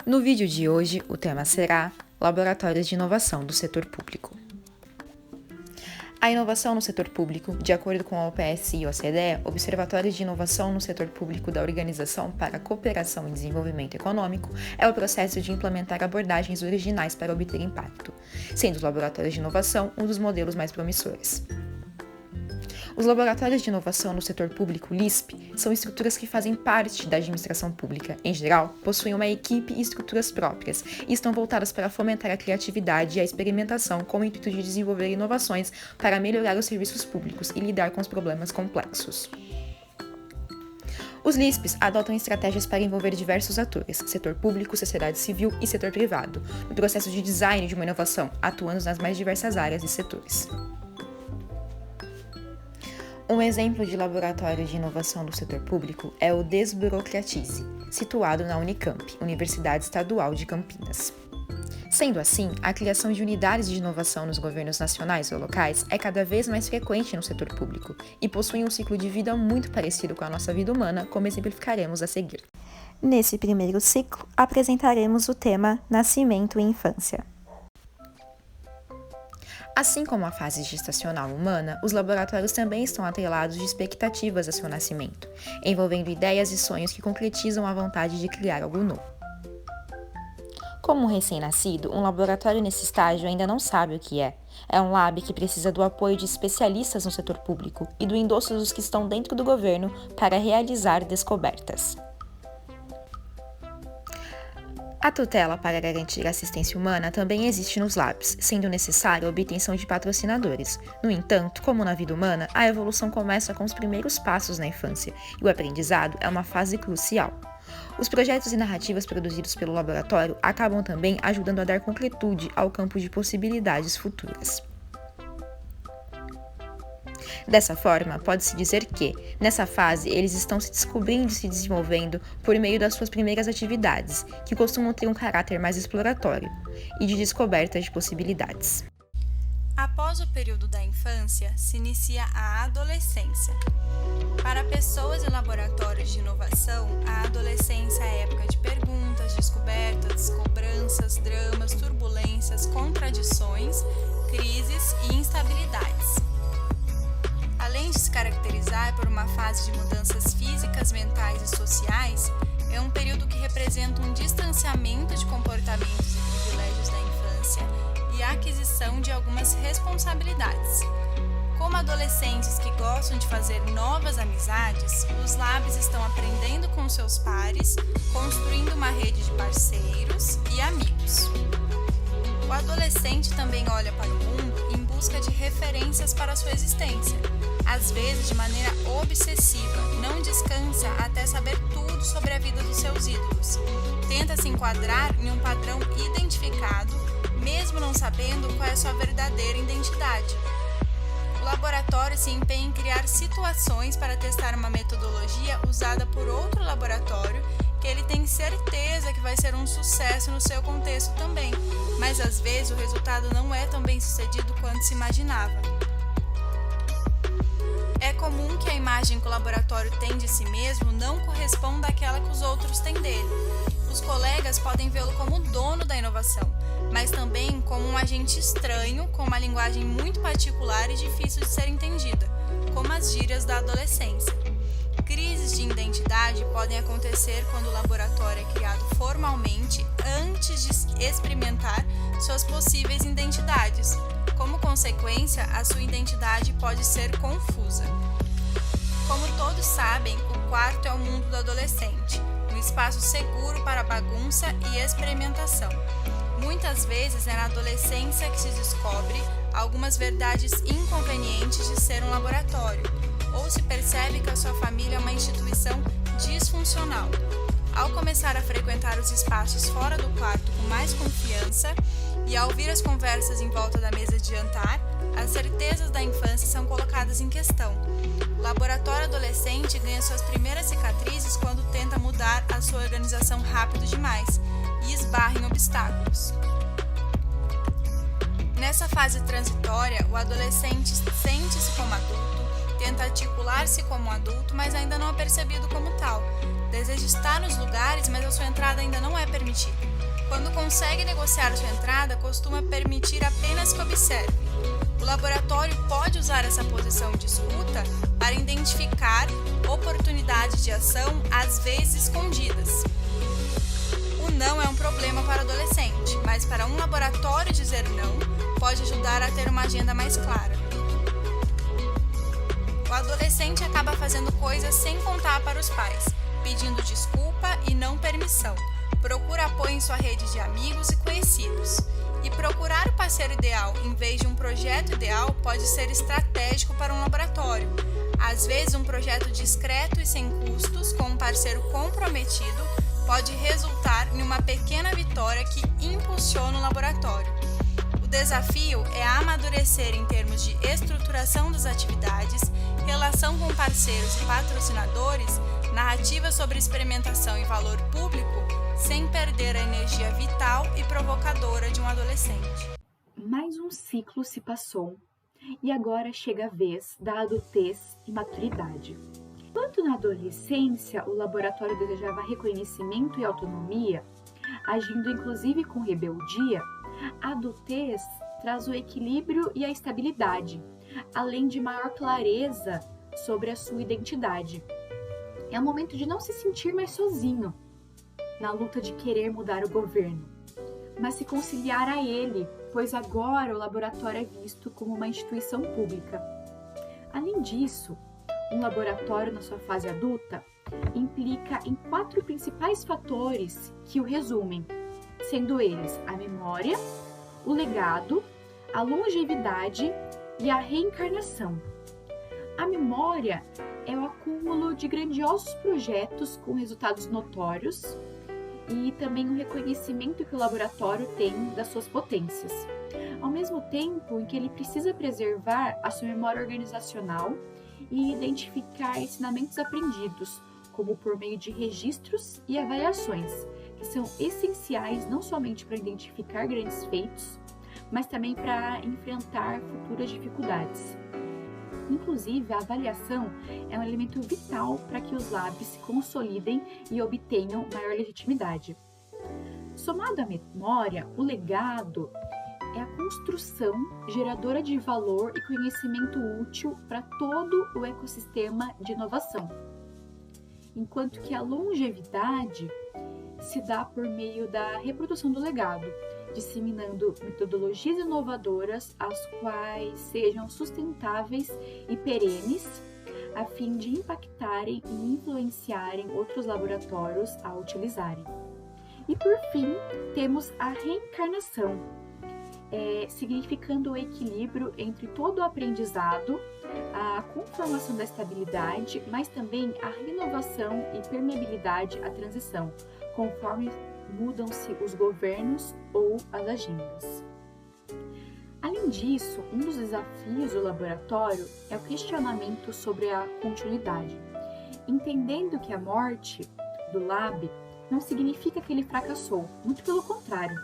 No vídeo de hoje, o tema será Laboratórios de Inovação do Setor Público. A inovação no setor público, de acordo com a OPS e a OCDE, Observatórios de Inovação no Setor Público da Organização para a Cooperação e Desenvolvimento Econômico, é o processo de implementar abordagens originais para obter impacto, sendo os laboratórios de inovação um dos modelos mais promissores. Os laboratórios de inovação no setor público, LISP, são estruturas que fazem parte da administração pública. Em geral, possuem uma equipe e estruturas próprias e estão voltadas para fomentar a criatividade e a experimentação com o intuito de desenvolver inovações para melhorar os serviços públicos e lidar com os problemas complexos. Os LISPs adotam estratégias para envolver diversos atores, setor público, sociedade civil e setor privado, no processo de design de uma inovação, atuando nas mais diversas áreas e setores. Um exemplo de laboratório de inovação do setor público é o Desburocratize, situado na Unicamp, Universidade Estadual de Campinas. Sendo assim, a criação de unidades de inovação nos governos nacionais ou locais é cada vez mais frequente no setor público e possui um ciclo de vida muito parecido com a nossa vida humana, como exemplificaremos a seguir. Nesse primeiro ciclo, apresentaremos o tema Nascimento e Infância. Assim como a fase gestacional humana, os laboratórios também estão atrelados de expectativas a seu nascimento, envolvendo ideias e sonhos que concretizam a vontade de criar algo novo. Como um recém-nascido, um laboratório nesse estágio ainda não sabe o que é. É um lab que precisa do apoio de especialistas no setor público e do endosso dos que estão dentro do governo para realizar descobertas. A tutela para garantir a assistência humana também existe nos labs, sendo necessária a obtenção de patrocinadores. No entanto, como na vida humana, a evolução começa com os primeiros passos na infância, e o aprendizado é uma fase crucial. Os projetos e narrativas produzidos pelo laboratório acabam também ajudando a dar concretude ao campo de possibilidades futuras. Dessa forma, pode-se dizer que, nessa fase, eles estão se descobrindo e se desenvolvendo por meio das suas primeiras atividades, que costumam ter um caráter mais exploratório e de descoberta de possibilidades. Após o período da infância, se inicia a adolescência. Para pessoas e laboratórios de inovação, a adolescência é a época de perguntas, descobertas, cobranças, dramas, turbulências, contradições, crises e instabilidades. Além de se caracterizar por uma fase de mudanças físicas, mentais e sociais, é um período que representa um distanciamento de comportamentos e privilégios da infância e a aquisição de algumas responsabilidades. Como adolescentes que gostam de fazer novas amizades, os labs estão aprendendo com seus pares, construindo uma rede de parceiros e amigos. O adolescente também olha para o mundo em busca de referências para sua existência, às vezes de maneira obsessiva, não descansa até saber tudo sobre a vida dos seus ídolos. Tenta se enquadrar em um padrão identificado, mesmo não sabendo qual é a sua verdadeira identidade. O laboratório se empenha em criar situações para testar uma metodologia usada por outro laboratório que ele tem certeza que vai ser um sucesso no seu contexto também, mas às vezes o resultado não é tão bem sucedido quanto se imaginava. É comum que a imagem que o laboratório tem de si mesmo não corresponda àquela que os outros têm dele. Os colegas podem vê-lo como o dono da inovação, mas também como um agente estranho, com uma linguagem muito particular e difícil de ser entendida, como as gírias da adolescência. Crises de identidade podem acontecer quando o laboratório é criado formalmente antes de experimentar suas possíveis identidades. Como consequência, a sua identidade pode ser confusa. Como todos sabem, o quarto é o mundo do adolescente, um espaço seguro para bagunça e experimentação. Muitas vezes é na adolescência que se descobre algumas verdades inconvenientes de ser um laboratório, ou se percebe que a sua família é uma instituição disfuncional. Ao começar a frequentar os espaços fora do quarto com mais confiança e ao ouvir as conversas em volta da mesa de jantar, as certezas da infância são colocadas em questão. O laboratório adolescente ganha suas primeiras cicatrizes quando tenta mudar a sua organização rápido demais e esbarra em obstáculos. Nessa fase transitória, o adolescente sente-se como adulto, tenta articular-se como adulto, mas ainda não é percebido como tal. Deseja estar nos lugares, mas a sua entrada ainda não é permitida. Quando consegue negociar sua entrada, costuma permitir apenas que observe. O laboratório pode usar essa posição de escuta para identificar oportunidades de ação, às vezes escondidas. O não é um problema para o adolescente, mas para um laboratório dizer não pode ajudar a ter uma agenda mais clara. O adolescente acaba fazendo coisas sem contar para os pais, pedindo desculpa e não permissão. Procura apoio em sua rede de amigos e conhecidos. E procurar o parceiro ideal em vez de um projeto ideal pode ser estratégico para um laboratório. Às vezes, um projeto discreto e sem custos, com um parceiro comprometido, pode resultar em uma pequena vitória que impulsiona o laboratório. O desafio é amadurecer em termos de estruturação das atividades, relação com parceiros e patrocinadores, narrativa sobre experimentação e valor público, sem perder a energia vital e provocadora de um adolescente. Mais um ciclo se passou e agora chega a vez da adultez e maturidade. Enquanto na adolescência o laboratório desejava reconhecimento e autonomia, agindo inclusive com rebeldia, a adultez traz o equilíbrio e a estabilidade, além de maior clareza sobre a sua identidade. É o momento de não se sentir mais sozinho na luta de querer mudar o governo, mas se conciliar a ele, pois agora o laboratório é visto como uma instituição pública. Além disso, um laboratório na sua fase adulta implica em 4 principais fatores que o resumem, sendo eles a memória, o legado, a longevidade e a reencarnação. A memória é o acúmulo de grandiosos projetos com resultados notórios e também o reconhecimento que o laboratório tem das suas potências, ao mesmo tempo em que ele precisa preservar a sua memória organizacional e identificar ensinamentos aprendidos, como por meio de registros e avaliações, que são essenciais não somente para identificar grandes feitos, mas também para enfrentar futuras dificuldades. Inclusive, a avaliação é um elemento vital para que os labs se consolidem e obtenham maior legitimidade. Somado à memória, o legado é a construção geradora de valor e conhecimento útil para todo o ecossistema de inovação, enquanto que a longevidade se dá por meio da reprodução do legado, disseminando metodologias inovadoras as quais sejam sustentáveis e perenes, a fim de impactarem e influenciarem outros laboratórios a utilizarem. E por fim, temos a reencarnação, significando o equilíbrio entre todo o aprendizado, a conformação da estabilidade, mas também a renovação e permeabilidade à transição, conforme mudam-se os governos ou as agendas. Além disso, um dos desafios do laboratório é o questionamento sobre a continuidade, entendendo que a morte do lab não significa que ele fracassou, muito pelo contrário.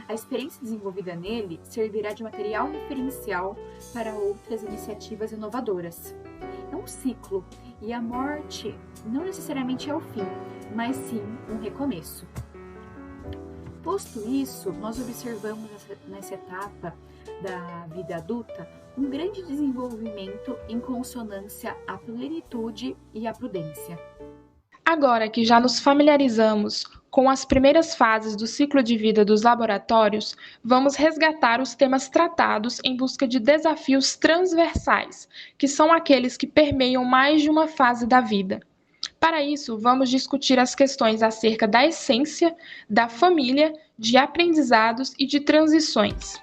A experiência desenvolvida nele servirá de material referencial para outras iniciativas inovadoras. É um ciclo, e a morte não necessariamente é o fim, mas sim um recomeço. Posto isso, nós observamos nessa etapa da vida adulta um grande desenvolvimento em consonância à plenitude e à prudência. Agora que já nos familiarizamos com as primeiras fases do ciclo de vida dos laboratórios, vamos resgatar os temas tratados em busca de desafios transversais, que são aqueles que permeiam mais de uma fase da vida. Para isso, vamos discutir as questões acerca da essência, da família, de aprendizados e de transições.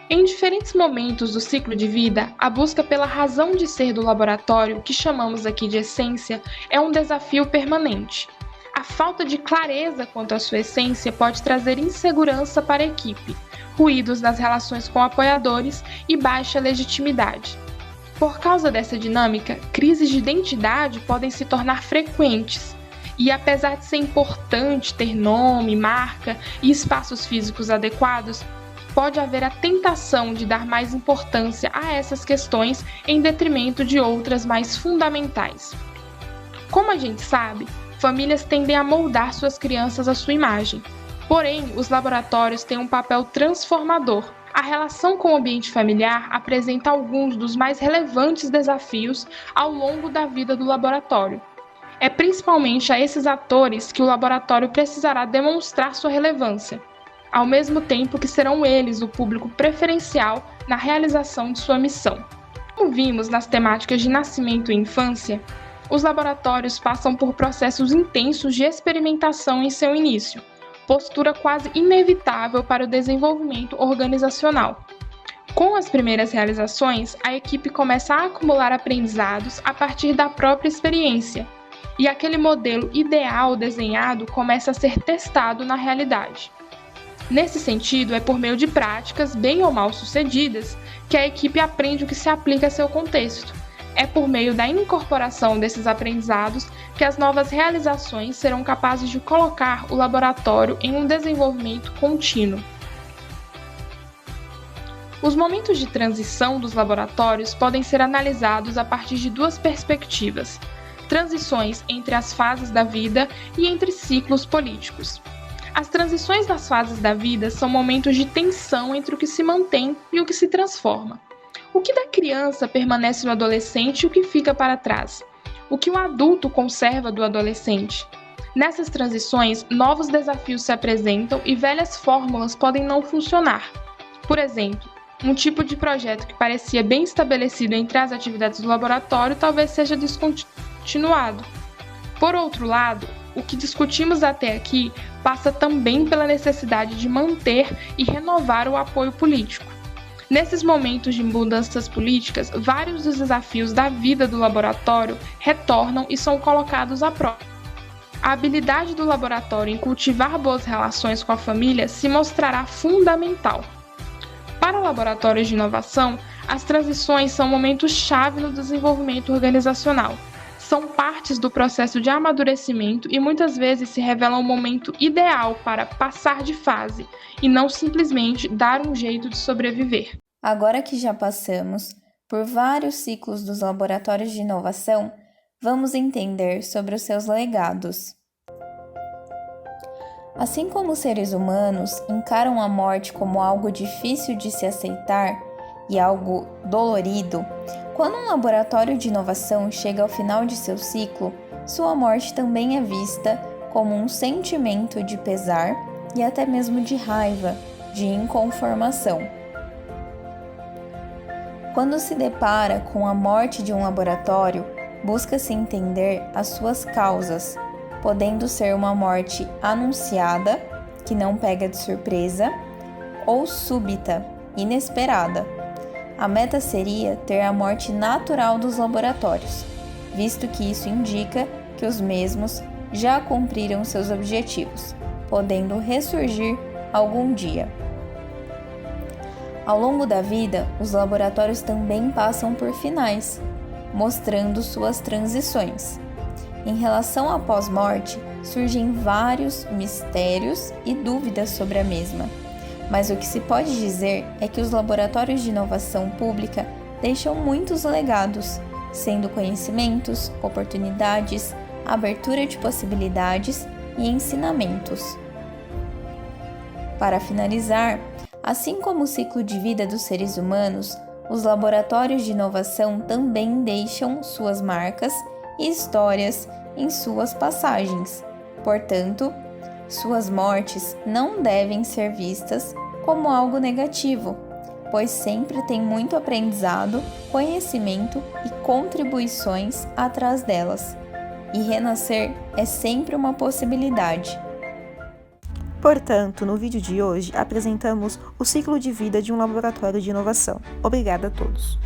Em diferentes momentos do ciclo de vida, a busca pela razão de ser do laboratório, que chamamos aqui de essência, é um desafio permanente. A falta de clareza quanto à sua essência pode trazer insegurança para a equipe, ruídos nas relações com apoiadores e baixa legitimidade. Por causa dessa dinâmica, crises de identidade podem se tornar frequentes. E apesar de ser importante ter nome, marca e espaços físicos adequados, pode haver a tentação de dar mais importância a essas questões em detrimento de outras mais fundamentais. Como a gente sabe, famílias tendem a moldar suas crianças à sua imagem. Porém, os laboratórios têm um papel transformador. A relação com o ambiente familiar apresenta alguns dos mais relevantes desafios ao longo da vida do laboratório. É principalmente a esses atores que o laboratório precisará demonstrar sua relevância, ao mesmo tempo que serão eles o público preferencial na realização de sua missão. Como vimos nas temáticas de nascimento e infância, os laboratórios passam por processos intensos de experimentação em seu início, postura quase inevitável para o desenvolvimento organizacional. Com as primeiras realizações, a equipe começa a acumular aprendizados a partir da própria experiência, e aquele modelo ideal desenhado começa a ser testado na realidade. Nesse sentido, é por meio de práticas, bem ou mal sucedidas, que a equipe aprende o que se aplica a seu contexto. É por meio da incorporação desses aprendizados que as novas realizações serão capazes de colocar o laboratório em um desenvolvimento contínuo. Os momentos de transição dos laboratórios podem ser analisados a partir de duas perspectivas: transições entre as fases da vida e entre ciclos políticos. As transições das fases da vida são momentos de tensão entre o que se mantém e o que se transforma. O que da criança permanece no adolescente e o que fica para trás? O que o adulto conserva do adolescente? Nessas transições, novos desafios se apresentam e velhas fórmulas podem não funcionar. Por exemplo, um tipo de projeto que parecia bem estabelecido entre as atividades do laboratório talvez seja descontinuado. Por outro lado, o que discutimos até aqui passa também pela necessidade de manter e renovar o apoio político. Nesses momentos de mudanças políticas, vários dos desafios da vida do laboratório retornam e são colocados à prova. A habilidade do laboratório em cultivar boas relações com a família se mostrará fundamental. Para laboratórios de inovação, as transições são momentos-chave no desenvolvimento organizacional. São partes do processo de amadurecimento e muitas vezes se revelam um momento ideal para passar de fase e não simplesmente dar um jeito de sobreviver. Agora que já passamos por vários ciclos dos laboratórios de inovação, vamos entender sobre os seus legados. Assim como os seres humanos encaram a morte como algo difícil de se aceitar e algo dolorido, quando um laboratório de inovação chega ao final de seu ciclo, sua morte também é vista como um sentimento de pesar e até mesmo de raiva, de inconformação. Quando se depara com a morte de um laboratório, busca-se entender as suas causas, podendo ser uma morte anunciada, que não pega de surpresa, ou súbita, inesperada. A meta seria ter a morte natural dos laboratórios, visto que isso indica que os mesmos já cumpriram seus objetivos, podendo ressurgir algum dia. Ao longo da vida, os laboratórios também passam por finais, mostrando suas transições. Em relação à pós-morte, surgem vários mistérios e dúvidas sobre a mesma, mas o que se pode dizer é que os laboratórios de inovação pública deixam muitos legados, sendo conhecimentos, oportunidades, abertura de possibilidades e ensinamentos. Para finalizar, assim como o ciclo de vida dos seres humanos, os laboratórios de inovação também deixam suas marcas e histórias em suas passagens. Portanto, suas mortes não devem ser vistas como algo negativo, pois sempre tem muito aprendizado, conhecimento e contribuições atrás delas. E renascer é sempre uma possibilidade. Portanto, no vídeo de hoje, apresentamos o ciclo de vida de um laboratório de inovação. Obrigada a todos!